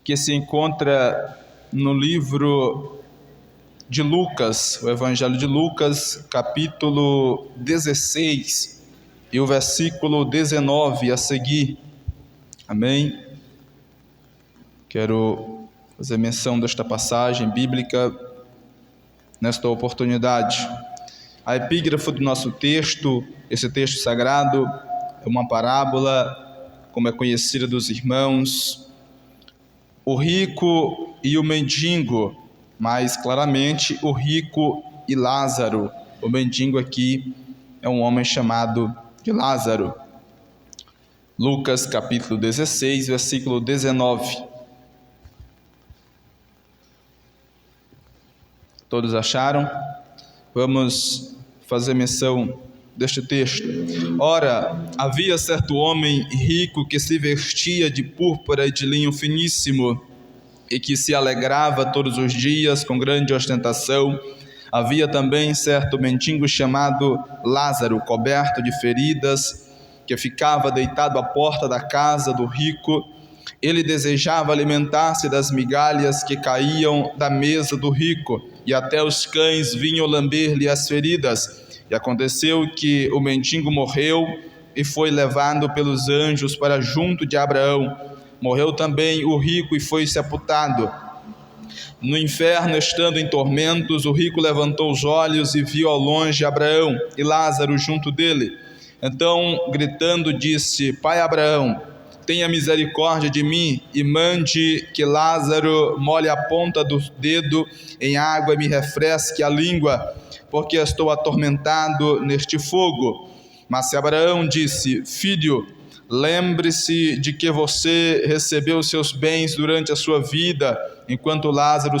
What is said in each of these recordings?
que se encontra no livro de Lucas, o Evangelho de Lucas, capítulo 16, e o versículo 19 a seguir. Amém? Quero fazer menção desta passagem bíblica nesta oportunidade. A epígrafe do nosso texto, esse texto sagrado, é uma parábola, como é conhecida dos irmãos, o rico e o mendigo, mais claramente o rico e Lázaro. O mendigo aqui é um homem chamado de Lázaro. Lucas capítulo 16, versículo 19. Todos acharam? Vamos fazer menção deste texto. Ora, havia certo homem rico que se vestia de púrpura e de linho finíssimo e que se alegrava todos os dias com grande ostentação. Havia também certo mendigo chamado Lázaro, coberto de feridas, que ficava deitado à porta da casa do rico. Ele desejava alimentar-se das migalhas que caíam da mesa do rico, e até os cães vinham lamber-lhe as feridas. E aconteceu que o mendigo morreu e foi levado pelos anjos para junto de Abraão. Morreu também o rico e foi sepultado. No inferno, estando em tormentos, o rico levantou os olhos e viu ao longe Abraão e Lázaro junto dele. Então, gritando, disse: Pai Abraão, tenha misericórdia de mim e mande que Lázaro molhe a ponta do dedo em água e me refresque a língua, porque estou atormentado neste fogo. Mas Abraão disse: Filho, lembre-se de que você recebeu seus bens durante a sua vida, enquanto Lázaro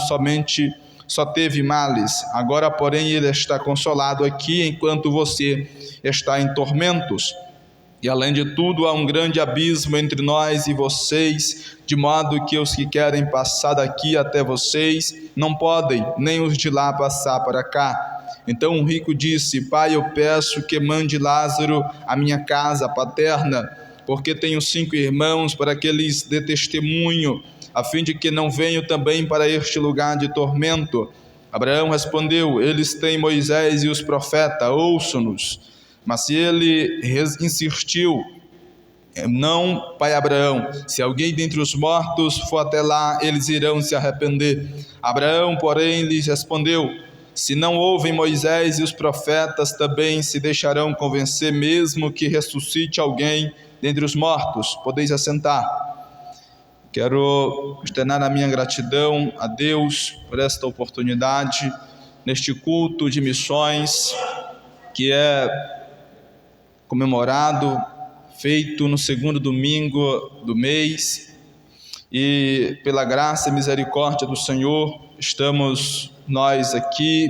só teve males. Agora, porém, ele está consolado aqui, enquanto você está em tormentos. E além de tudo, há um grande abismo entre nós e vocês, de modo que os que querem passar daqui até vocês não podem, nem os de lá passar para cá. Então o rico disse: Pai, eu peço que mande Lázaro à minha casa paterna, porque tenho 5 irmãos, para que lhes dê testemunho, a fim de que não venham também para este lugar de tormento. Abraão respondeu: Eles têm Moisés e os profetas, ouçam-nos. Mas se ele insistiu: Não, pai Abraão, se alguém dentre os mortos for até lá, eles irão se arrepender. Abraão, porém, lhes respondeu: Se não ouvem Moisés e os profetas, também se deixarão convencer, mesmo que ressuscite alguém dentre os mortos. Podeis assentar. Quero externar a minha gratidão a Deus por esta oportunidade, neste culto de missões, que é comemorado, feito no segundo domingo do mês, e pela graça e misericórdia do Senhor, estamos nós aqui,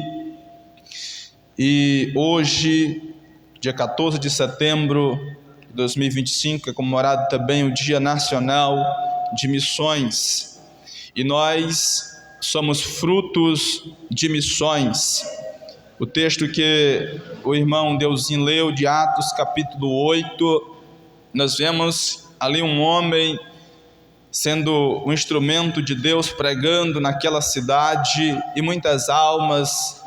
e hoje, dia 14 de setembro de 2025, é comemorado também o Dia Nacional de Missões, e nós somos frutos de missões. O texto que o irmão Deusinho leu, de Atos capítulo 8, nós vemos ali um homem sendo um instrumento de Deus, pregando naquela cidade, e muitas almas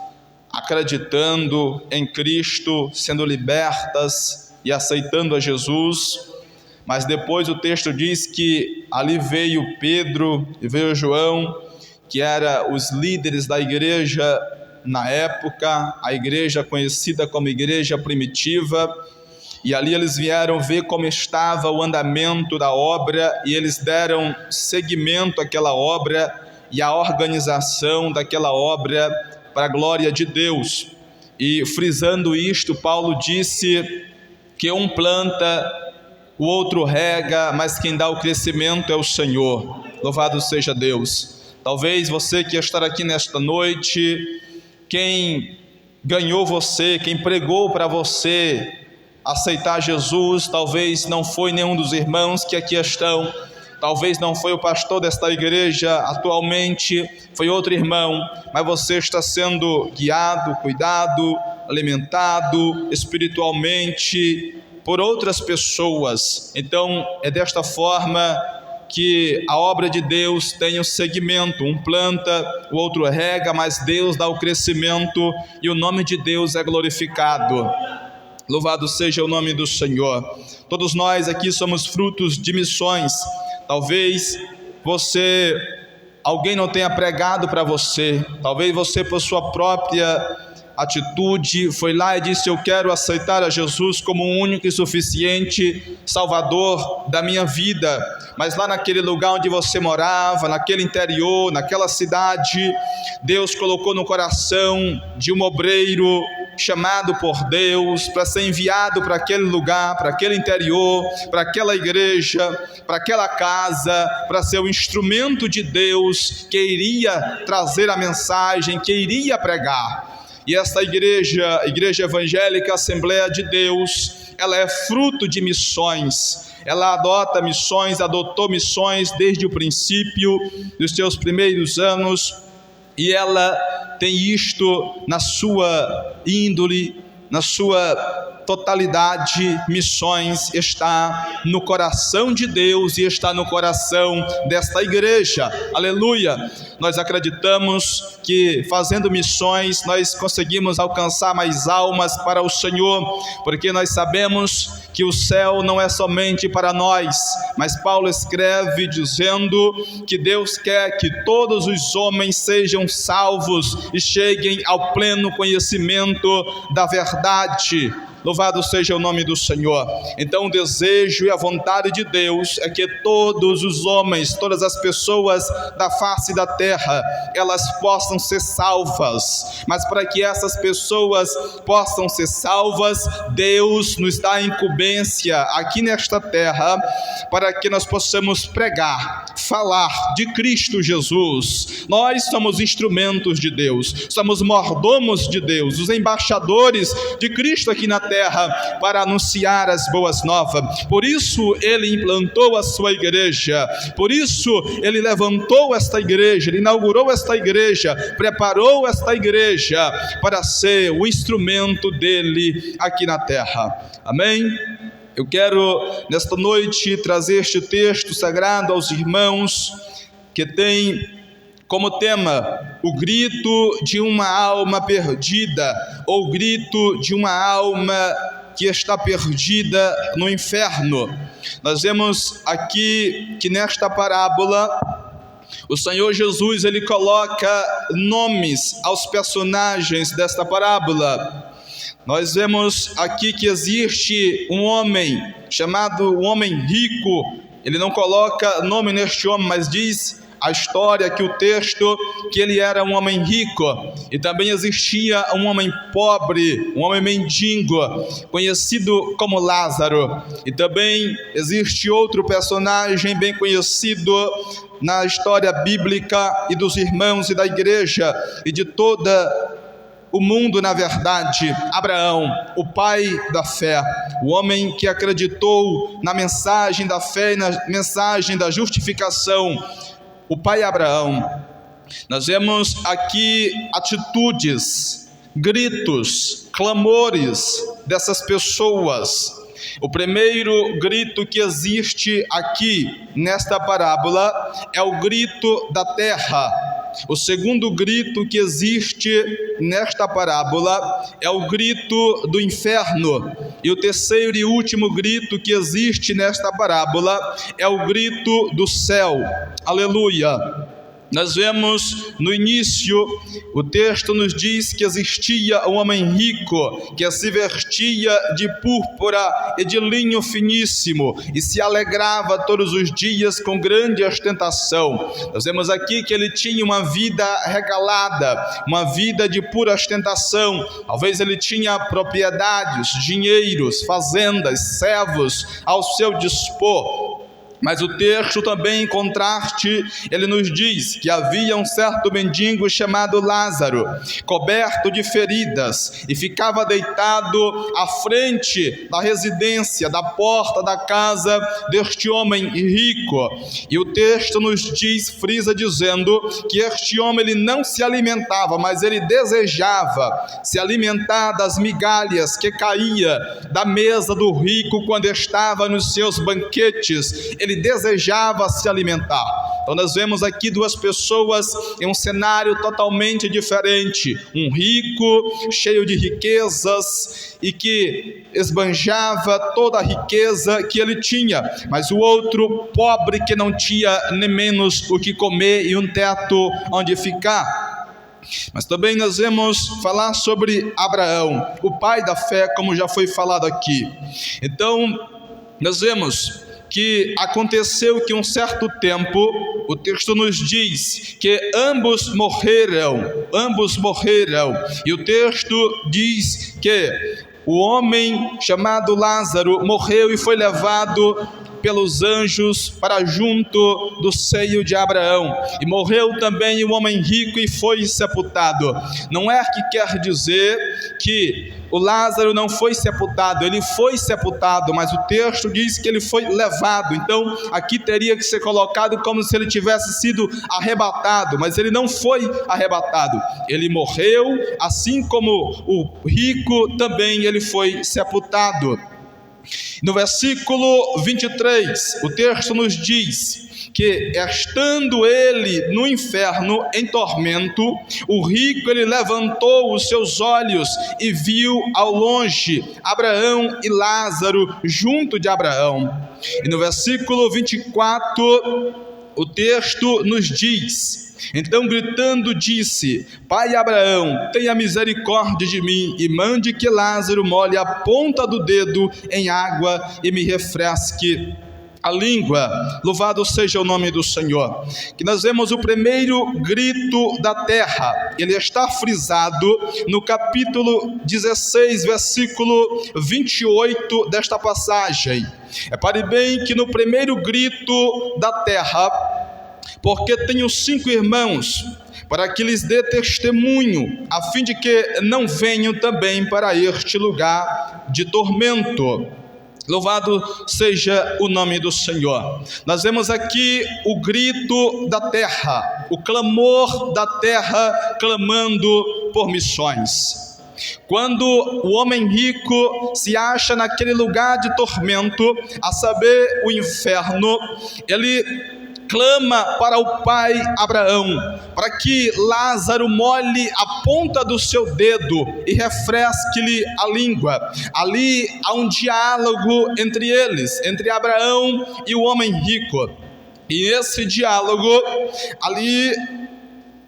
acreditando em Cristo, sendo libertas e aceitando a Jesus. Mas depois o texto diz que ali veio Pedro e veio João, que eram os líderes da igreja na época, a igreja conhecida como igreja primitiva, e ali eles vieram ver como estava o andamento da obra, e eles deram seguimento àquela obra e à organização daquela obra para a glória de Deus. E frisando isto, Paulo disse que um planta, o outro rega, mas quem dá o crescimento é o Senhor. Louvado seja Deus. Talvez você que está aqui nesta noite, quem ganhou você, quem pregou para você aceitar Jesus, talvez não foi nenhum dos irmãos que aqui estão, talvez não foi o pastor desta igreja atualmente, foi outro irmão, mas você está sendo guiado, cuidado, alimentado espiritualmente por outras pessoas. Então é desta forma que a obra de Deus tem um segmento, um planta, o outro rega, mas Deus dá o crescimento e o nome de Deus é glorificado. Louvado seja o nome do Senhor. Todos nós aqui somos frutos de missões. Talvez alguém não tenha pregado para você, talvez você por sua própria atitude foi lá e disse: eu quero aceitar a Jesus como o único e suficiente Salvador da minha vida, mas lá naquele lugar onde você morava, naquele interior, naquela cidade, Deus colocou no coração de um obreiro chamado por Deus para ser enviado para aquele lugar, para aquele interior, para aquela igreja, para aquela casa, para ser o instrumento de Deus que iria trazer a mensagem, que iria pregar. E esta igreja, Igreja Evangélica Assembleia de Deus, ela é fruto de missões. Ela adotou missões desde o princípio dos seus primeiros anos, e ela tem isto na sua índole, na sua totalidade. Missões está no coração de Deus e está no coração desta igreja. Aleluia! Nós acreditamos que fazendo missões nós conseguimos alcançar mais almas para o Senhor, porque nós sabemos que o céu não é somente para nós, mas Paulo escreve dizendo que Deus quer que todos os homens sejam salvos e cheguem ao pleno conhecimento da verdade. Louvado seja o nome do Senhor. Então o desejo e a vontade de Deus é que todos os homens, todas as pessoas da face da terra, elas possam ser salvas. Mas para que essas pessoas possam ser salvas, Deus nos dá a incumbência aqui nesta terra para que nós possamos pregar, falar de Cristo Jesus. Nós somos instrumentos de Deus, somos mordomos de Deus, os embaixadores de Cristo aqui na terra, para anunciar as boas novas. Por isso ele implantou a sua igreja, por isso ele levantou esta igreja, ele inaugurou esta igreja, preparou esta igreja para ser o instrumento dele aqui na terra. Amém? Eu quero nesta noite trazer este texto sagrado aos irmãos, que tem como tema o grito de uma alma perdida, ou o grito de uma alma que está perdida no inferno. Nós vemos aqui que nesta parábola o Senhor Jesus ele coloca nomes aos personagens desta parábola. Nós vemos aqui que existe um homem chamado um homem rico. Ele não coloca nome neste homem, mas diz a história que o texto, que ele era um homem rico, e também existia um homem pobre, um homem mendigo, conhecido como Lázaro, e também existe outro personagem bem conhecido na história bíblica e dos irmãos e da igreja e de toda o mundo, na verdade, Abraão, o pai da fé, o homem que acreditou na mensagem da fé e na mensagem da justificação, o pai Abraão. Nós vemos aqui atitudes, gritos, clamores dessas pessoas. O primeiro grito que existe aqui nesta parábola é o grito da terra. O segundo grito que existe nesta parábola é o grito do inferno. E o terceiro e último grito que existe nesta parábola é o grito do céu. Aleluia! Nós vemos no início, o texto nos diz que existia um homem rico que se vestia de púrpura e de linho finíssimo e se alegrava todos os dias com grande ostentação. Nós vemos aqui que ele tinha uma vida regalada, uma vida de pura ostentação. Talvez ele tinha propriedades, dinheiros, fazendas, servos ao seu dispor. Mas o texto também, em contraste, ele nos diz que havia um certo mendigo chamado Lázaro, coberto de feridas, e ficava deitado à frente da residência, da porta da casa deste homem rico. E o texto nos diz, frisa dizendo, que este homem ele não se alimentava, mas ele desejava se alimentar das migalhas que caía da mesa do rico quando estava nos seus banquetes. Ele ele desejava se alimentar. Então nós vemos aqui duas pessoas em um cenário totalmente diferente. Um rico, cheio de riquezas e que esbanjava toda a riqueza que ele tinha, mas o outro pobre que não tinha nem menos o que comer e um teto onde ficar. Mas também nós vamos falar sobre Abraão, o pai da fé, como já foi falado aqui. Então nós vemos que aconteceu que um certo tempo, o texto nos diz que ambos morreram, e o texto diz que o homem chamado Lázaro morreu e foi levado pelos anjos para junto do seio de Abraão, e morreu também o homem rico e foi sepultado. Não é que quer dizer que o Lázaro não foi sepultado, ele foi sepultado, mas o texto diz que ele foi levado. Então aqui teria que ser colocado como se ele tivesse sido arrebatado, mas ele não foi arrebatado, ele morreu, assim como o rico também ele foi sepultado. No versículo 23, o texto nos diz que, estando ele no inferno em tormento, o rico ele levantou os seus olhos e viu ao longe Abraão e Lázaro junto de Abraão. E no versículo 24, o texto nos diz: então gritando disse: Pai Abraão, tenha misericórdia de mim e mande que Lázaro molhe a ponta do dedo em água e me refresque a língua. Louvado seja o nome do Senhor. Que nós vemos o primeiro grito da terra. Ele está frisado no capítulo 16, versículo 28 desta passagem. Repare bem que no primeiro grito da terra, porque tenho 5 irmãos, para que lhes dê testemunho, a fim de que não venham também para este lugar de tormento. Louvado seja o nome do Senhor. Nós vemos aqui o grito da terra, o clamor da terra clamando por missões. Quando o homem rico se acha naquele lugar de tormento, a saber, o inferno, ele clama para o pai Abraão, para que Lázaro molhe a ponta do seu dedo e refresque-lhe a língua. Ali há um diálogo entre eles, entre Abraão e o homem rico. E esse diálogo, ali,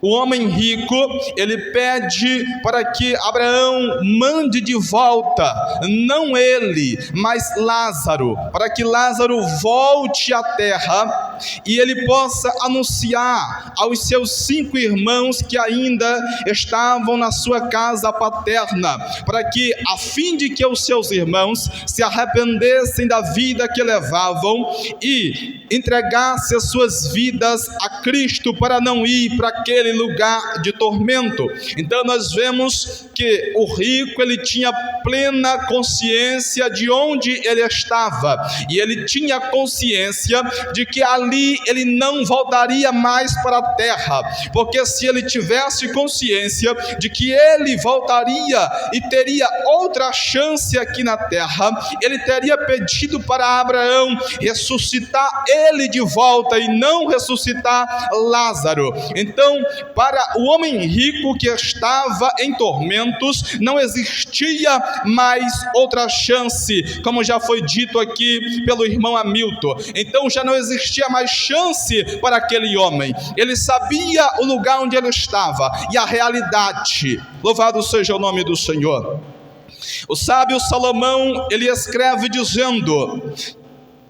o homem rico, ele pede para que Abraão mande de volta, não ele, mas Lázaro, para que Lázaro volte à terra e ele possa anunciar aos seus 5 irmãos que ainda estavam na sua casa paterna, para que, a fim de que os seus irmãos se arrependessem da vida que levavam e entregassem as suas vidas a Cristo, para não ir para aquele lugar de tormento. Então nós vemos que o rico ele tinha plena consciência de onde ele estava, e ele tinha consciência de que ali ele não voltaria mais para a terra, porque se ele tivesse consciência de que ele voltaria e teria outra chance aqui na terra, ele teria pedido para Abraão ressuscitar ele de volta e não ressuscitar Lázaro. Então, para o homem rico que estava em tormentos, não existia mais outra chance, como já foi dito aqui pelo irmão Hamilton. Então já não existia mais chance para aquele homem. Ele sabia o lugar onde ele estava e a realidade. Louvado seja o nome do Senhor. O sábio Salomão, ele escreve dizendo,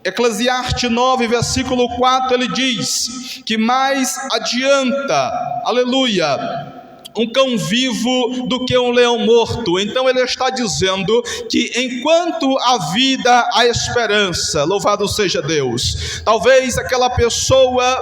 Eclesiastes 9, versículo 4, ele diz que mais adianta, aleluia, um cão vivo do que um leão morto. Então ele está dizendo que enquanto há vida, há esperança. Louvado seja Deus. Talvez aquela pessoa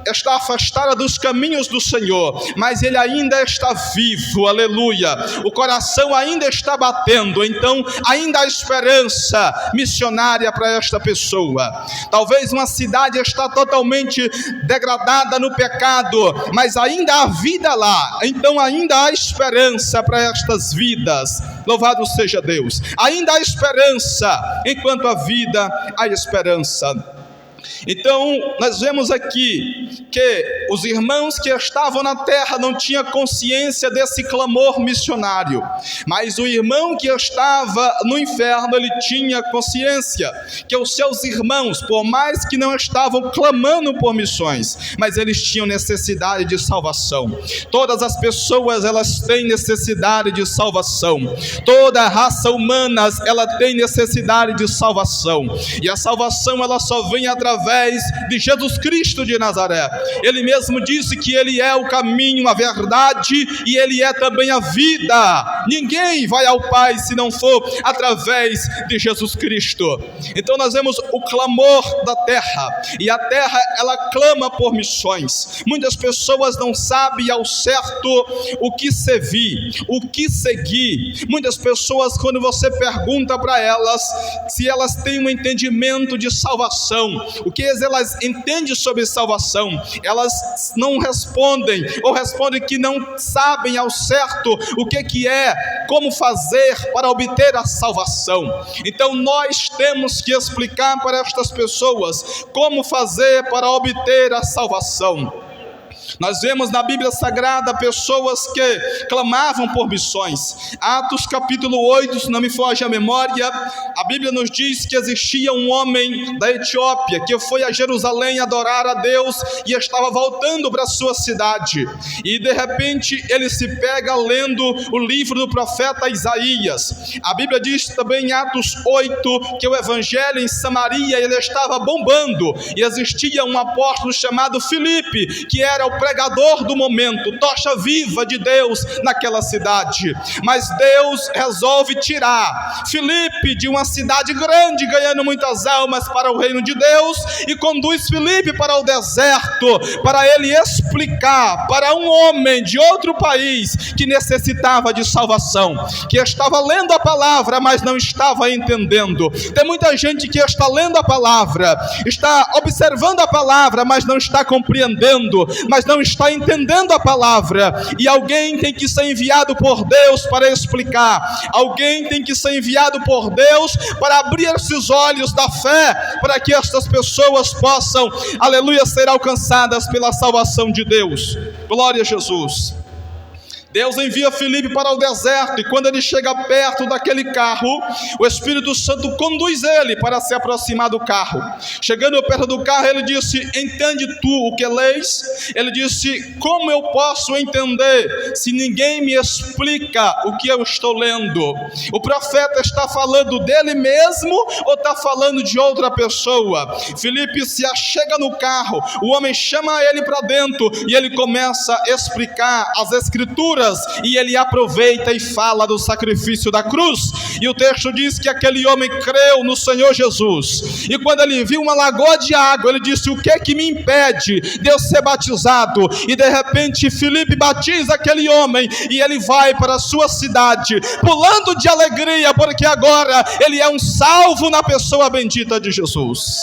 está afastada dos caminhos do Senhor, mas ele ainda está vivo, aleluia, o coração ainda está batendo, então ainda há esperança missionária para esta pessoa. Talvez uma cidade está totalmente degradada no pecado, mas ainda há vida lá, então ainda há esperança para estas vidas. Louvado seja Deus. Ainda há esperança, enquanto há vida, há esperança. Então nós vemos aqui que os irmãos que estavam na terra não tinham consciência desse clamor missionário, mas o irmão que estava no inferno, ele tinha consciência que os seus irmãos, por mais que não estavam clamando por missões, mas eles tinham necessidade de salvação. Todas as pessoas, elas têm necessidade de salvação. Toda a raça humana, ela tem necessidade de salvação, e a salvação, ela só vem através de Jesus Cristo de Nazaré. Ele mesmo disse que Ele é o caminho, a verdade, e Ele é também a vida. Ninguém vai ao Pai se não for através de Jesus Cristo. Então nós vemos o clamor da terra, e a terra, ela clama por missões. Muitas pessoas não sabem ao certo o que servir, o que seguir. Muitas pessoas, quando você pergunta para elas se elas têm um entendimento de salvação, o que elas entendem sobre salvação, elas não respondem, ou respondem que não sabem ao certo o que é, como fazer para obter a salvação. Então nós temos que explicar para estas pessoas como fazer para obter a salvação. Nós vemos na Bíblia Sagrada pessoas que clamavam por missões. Atos capítulo 8, se não me foge a memória, a Bíblia nos diz que existia um homem da Etiópia que foi a Jerusalém adorar a Deus e estava voltando para a sua cidade, e de repente ele se pega lendo o livro do profeta Isaías. A Bíblia diz também em Atos 8 que o evangelho em Samaria, ele estava bombando, e existia um apóstolo chamado Filipe, que era o pregador do momento, tocha viva de Deus naquela cidade. Mas Deus resolve tirar Filipe de uma cidade grande, ganhando muitas almas para o reino de Deus, e conduz Filipe para o deserto, para ele explicar para um homem de outro país que necessitava de salvação, que estava lendo a palavra, mas não estava entendendo. Tem muita gente que está lendo a palavra, está observando a palavra, mas não está compreendendo, mas não está entendendo a palavra, e alguém tem que ser enviado por Deus para explicar. Alguém tem que ser enviado por Deus para abrir esses olhos da fé, para que estas pessoas possam, aleluia, ser alcançadas pela salvação de Deus. Glória a Jesus. Deus envia Filipe para o deserto, e quando ele chega perto daquele carro, o Espírito Santo conduz ele para se aproximar do carro. Chegando perto do carro, ele disse: entende tu o que lês? Ele disse: como eu posso entender se ninguém me explica o que eu estou lendo? O profeta está falando dele mesmo ou está falando de outra pessoa? Filipe se achega no carro, o homem chama ele para dentro, e ele começa a explicar as escrituras, e ele aproveita e fala do sacrifício da cruz. E o texto diz que aquele homem creu no Senhor Jesus, e quando ele viu uma lagoa de água, ele disse: o que é que me impede de eu ser batizado? E de repente Filipe batiza aquele homem, e ele vai para a sua cidade pulando de alegria, porque agora ele é um salvo na pessoa bendita de Jesus.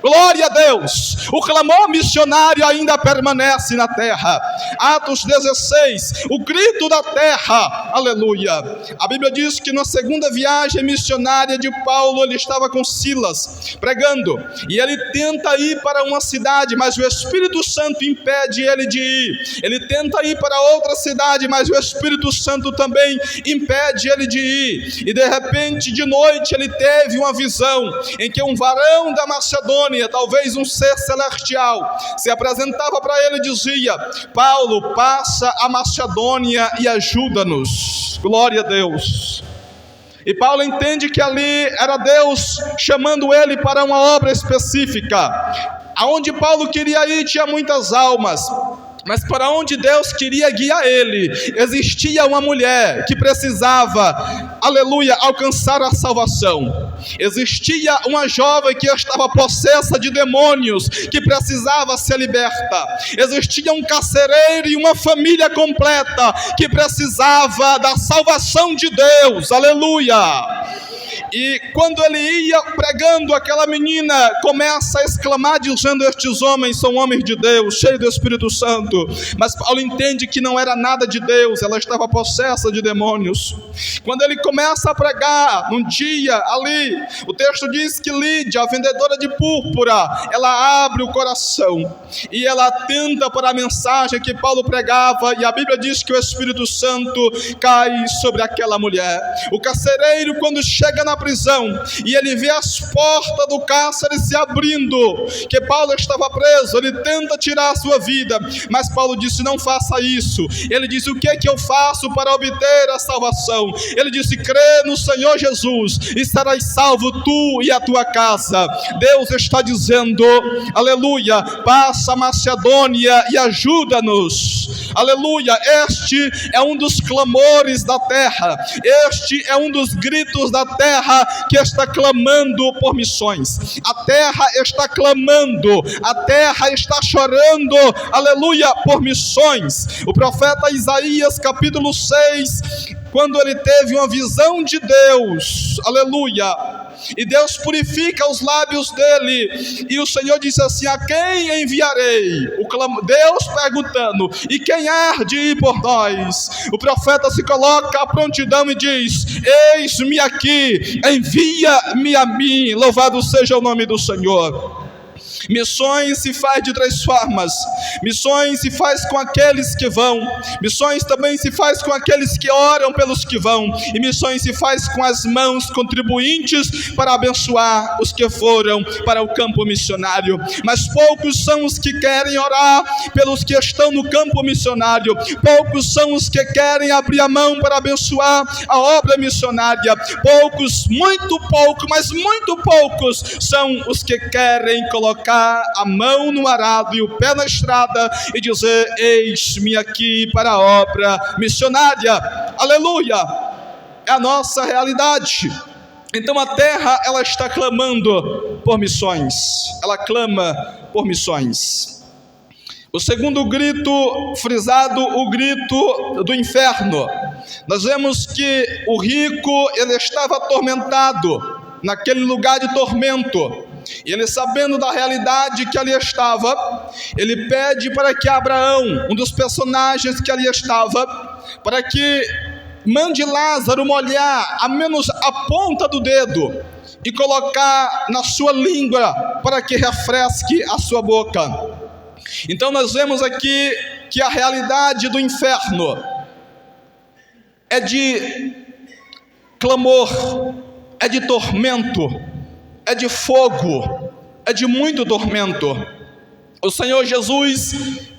Glória a Deus. O clamor missionário ainda permanece na terra. Atos 16, o grito da terra, aleluia. A Bíblia diz que na segunda viagem missionária de Paulo, ele estava com Silas pregando, e ele tenta ir para uma cidade, mas o Espírito Santo impede ele de ir. Ele tenta ir para outra cidade, mas o Espírito Santo também impede ele de ir. E de repente, de noite, ele teve uma visão em que um varão da Macedônia, talvez um ser celestial, se apresentava para ele e dizia: Paulo, passa a Macedônia e ajuda-nos. Glória a Deus. E Paulo entende que ali era Deus chamando ele para uma obra específica. Aonde Paulo queria ir tinha muitas almas, mas para onde Deus queria guiar ele, existia uma mulher que precisava, aleluia, alcançar a salvação. Existia uma jovem que estava possessa de demônios, que precisava ser liberta. Existia um carcereiro e uma família completa que precisava da salvação de Deus, aleluia. E quando ele ia pregando, aquela menina começa a exclamar, dizendo: estes homens são homens de Deus, cheios do Espírito Santo. Mas Paulo entende que não era nada de Deus, ela estava possessa de demônios. Quando ele começa a pregar, num dia ali, o texto diz que Lídia, a vendedora de púrpura, ela abre o coração e ela atenta para a mensagem que Paulo pregava, e a Bíblia diz que o Espírito Santo cai sobre aquela mulher. O carcereiro, quando chega na prisão e ele vê as portas do cárcere se abrindo, que Paulo estava preso, ele tenta tirar a sua vida, mas Paulo disse: não faça isso. Ele disse: o que é que eu faço para obter a salvação? Ele disse: crê no Senhor Jesus e serás salvo tu e a tua casa. Deus está dizendo, aleluia, passa a Macedônia e ajuda-nos. Aleluia, este é um dos clamores da terra, este é um dos gritos da terra que está clamando por missões. A terra está clamando, a terra está chorando, aleluia, por missões. O profeta Isaías, capítulo 6, quando ele teve uma visão de Deus, aleluia, e Deus purifica os lábios dele, e o Senhor disse assim: a quem enviarei? Deus perguntando: e quem há de ir por nós? O profeta se coloca à prontidão e diz: eis-me aqui, envia-me a mim. Louvado seja o nome do Senhor. Missões se faz de três formas. Missões se faz com aqueles que vão, missões também se faz com aqueles que oram pelos que vão, e missões se faz com as mãos contribuintes para abençoar os que foram para o campo missionário. Mas poucos são os que querem orar pelos que estão no campo missionário, poucos são os que querem abrir a mão para abençoar a obra missionária. Poucos, muito pouco, mas muito poucos são os que querem colocar a mão no arado e o pé na estrada e dizer: eis-me aqui para a obra missionária. Aleluia, é a nossa realidade. Então a terra, ela está clamando por missões, ela clama por missões. O segundo grito frisado, o grito do inferno. Nós vemos que o rico, ele estava atormentado naquele lugar de tormento. E ele, sabendo da realidade que ali estava, ele pede para que Abraão, um dos personagens que ali estava, para que mande Lázaro molhar a menos a ponta do dedo e colocar na sua língua para que refresque a sua boca. Então nós vemos aqui que a realidade do inferno é de clamor, é de tormento, é de fogo, é de muito tormento. O Senhor Jesus,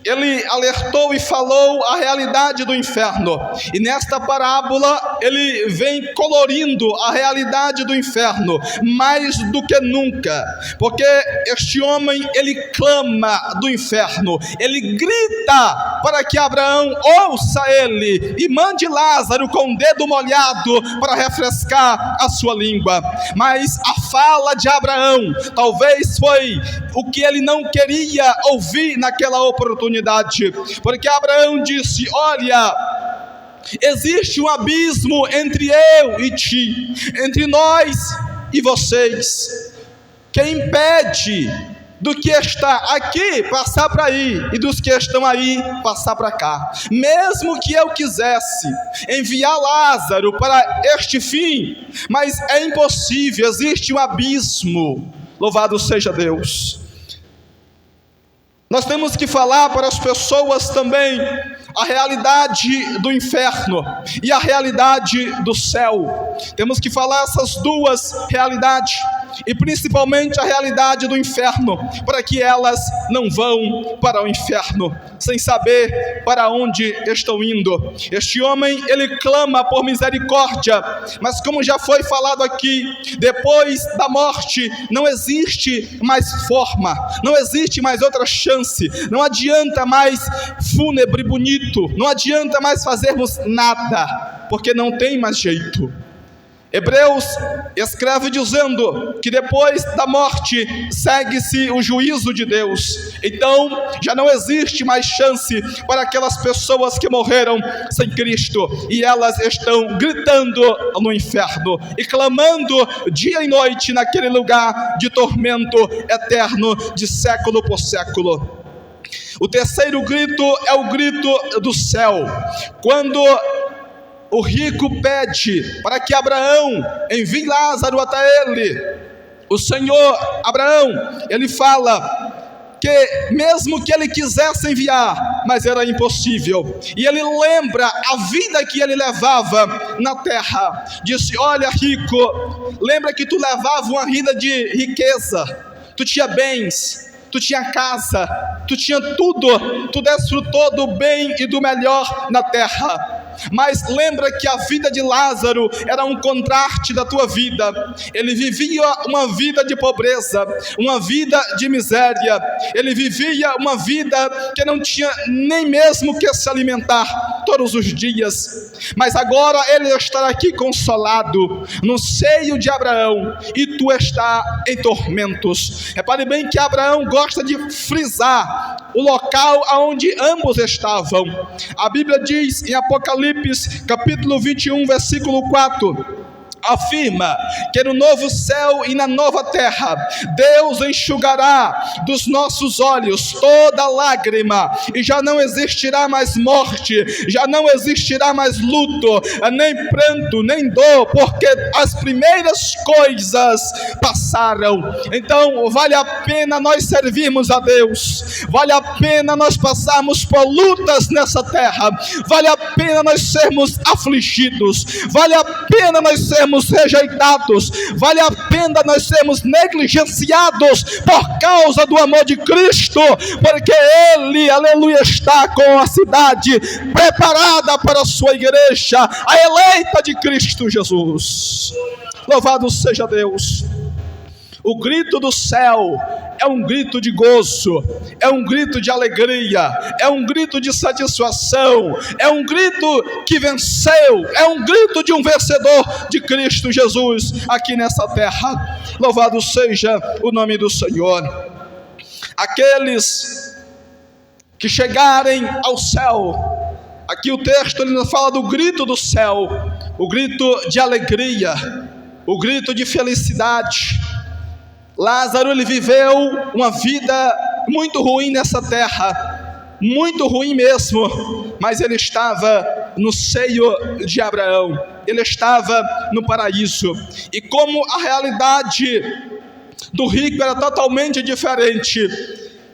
ele alertou e falou a realidade do inferno, e nesta parábola ele vem colorindo a realidade do inferno mais do que nunca, porque este homem, ele clama do inferno, ele grita para que Abraão ouça ele e mande Lázaro com o dedo molhado para refrescar a sua língua. Mas a fala de Abraão talvez foi o que ele não queria ouvir naquela oportunidade, porque Abraão disse: olha, existe um abismo entre eu e ti, entre nós e vocês, que impede do que está aqui passar para aí e dos que estão aí passar para cá. Mesmo que eu quisesse enviar Lázaro para este fim, mas é impossível, existe um abismo. Louvado seja Deus. Nós temos que falar para as pessoas também a realidade do inferno e a realidade do céu. Temos que falar essas duas realidades, e principalmente a realidade do inferno, para que elas não vão para o inferno sem saber para onde estão indo. Este homem, ele clama por misericórdia, mas como já foi falado aqui, depois da morte não existe mais forma, não existe mais outra chance, não adianta mais fúnebre bonito, não adianta mais fazermos nada, porque não tem mais jeito. Hebreus escreve dizendo que depois da morte segue-se o juízo de Deus. Então já não existe mais chance para aquelas pessoas que morreram sem Cristo, e elas estão gritando no inferno e clamando dia e noite naquele lugar de tormento eterno, de século por século. O terceiro grito é o grito do céu, quando o rico pede para que Abraão envie Lázaro até ele. O Senhor, Abraão, ele fala que mesmo que ele quisesse enviar, mas era impossível. E ele lembra a vida que ele levava na terra. Disse: olha, rico, lembra que tu levava uma vida de riqueza, tu tinha bens, tu tinha casa, tu tinha tudo, tu desfrutou do bem e do melhor na terra. Mas lembra que a vida de Lázaro era um contraste da tua vida. Ele vivia uma vida de pobreza, uma vida de miséria. Ele vivia uma vida que não tinha nem mesmo que se alimentar todos os dias. Mas agora ele está aqui consolado no seio de Abraão, e tu está em tormentos. Repare bem que Abraão gosta de frisar o local onde ambos estavam. A Bíblia diz em Apocalipse capítulo 21, versículo 4, afirma que no novo céu e na nova terra Deus enxugará dos nossos olhos toda lágrima, e já não existirá mais morte, já não existirá mais luto, nem pranto, nem dor, porque as primeiras coisas passaram. Então vale a pena nós servirmos a Deus, vale a pena nós passarmos por lutas nessa terra, vale a pena nós sermos afligidos, vale a pena nós sermos rejeitados, vale a pena nós sermos negligenciados por causa do amor de Cristo, porque Ele, aleluia, está com a cidade preparada para a sua igreja, a eleita de Cristo Jesus. Louvado seja Deus. O grito do céu é um grito de gozo, é um grito de alegria, é um grito de satisfação, é um grito que venceu, é um grito de um vencedor de Cristo Jesus aqui nessa terra. Louvado seja o nome do Senhor. Aqueles que chegarem ao céu, aqui o texto ele nos fala do grito do céu, o grito de alegria, o grito de felicidade. Lázaro, ele viveu uma vida muito ruim nessa terra, muito ruim mesmo, mas ele estava no seio de Abraão, ele estava no paraíso. E como a realidade do rico era totalmente diferente,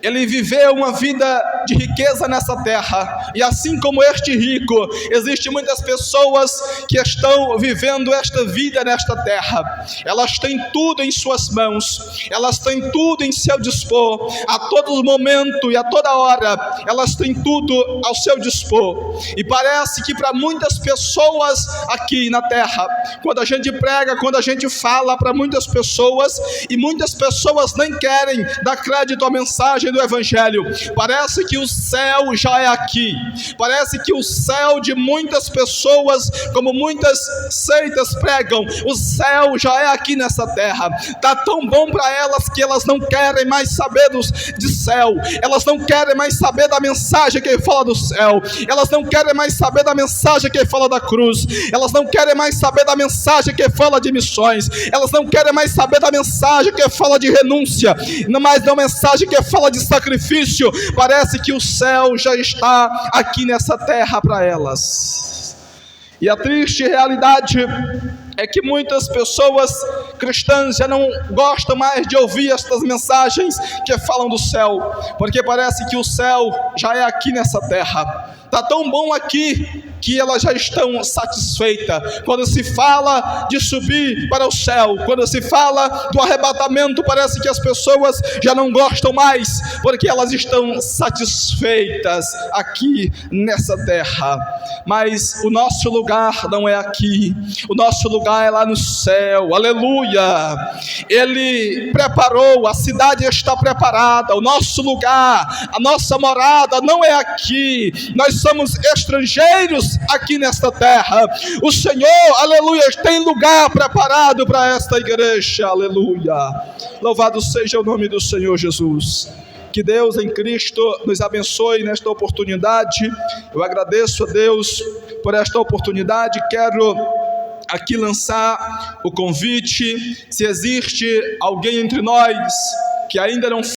ele viveu uma vida de riqueza nessa terra, e assim como este rico, existem muitas pessoas que estão vivendo esta vida nesta terra. Elas têm tudo em suas mãos, elas têm tudo em seu dispor, a todo momento e a toda hora, elas têm tudo ao seu dispor. E parece que para muitas pessoas aqui na terra, quando a gente prega, quando a gente fala para muitas pessoas, e muitas pessoas nem querem dar crédito à mensagem do Evangelho, parece que o céu já é aqui, parece que o céu de muitas pessoas, como muitas seitas pregam, o céu já é aqui nessa terra. Está tão bom para elas que elas não querem mais saber de céu, elas não querem mais saber da mensagem que fala do céu, elas não querem mais saber da mensagem que fala da cruz, elas não querem mais saber da mensagem que fala de missões, elas não querem mais saber da mensagem que fala de renúncia, mas da mensagem que fala de sacrifício. Parece que o céu já está aqui nessa terra para elas. E a triste realidade é que muitas pessoas cristãs já não gostam mais de ouvir estas mensagens que falam do céu, porque parece que o céu já é aqui nessa terra. Está tão bom aqui que elas já estão satisfeitas. Quando se fala de subir para o céu, quando se fala do arrebatamento, parece que as pessoas já não gostam mais, porque elas estão satisfeitas aqui nessa terra. Mas o nosso lugar não é aqui, o nosso lugar lugar é lá no céu, aleluia. Ele preparou, a cidade está preparada, o nosso lugar, a nossa morada não é aqui, nós somos estrangeiros aqui nesta terra. O Senhor, aleluia, tem lugar preparado para esta igreja, aleluia. Louvado seja o nome do Senhor Jesus. Que Deus em Cristo nos abençoe nesta oportunidade. Eu agradeço a Deus por esta oportunidade. Quero aqui lançar o convite. Se existe alguém entre nós que ainda não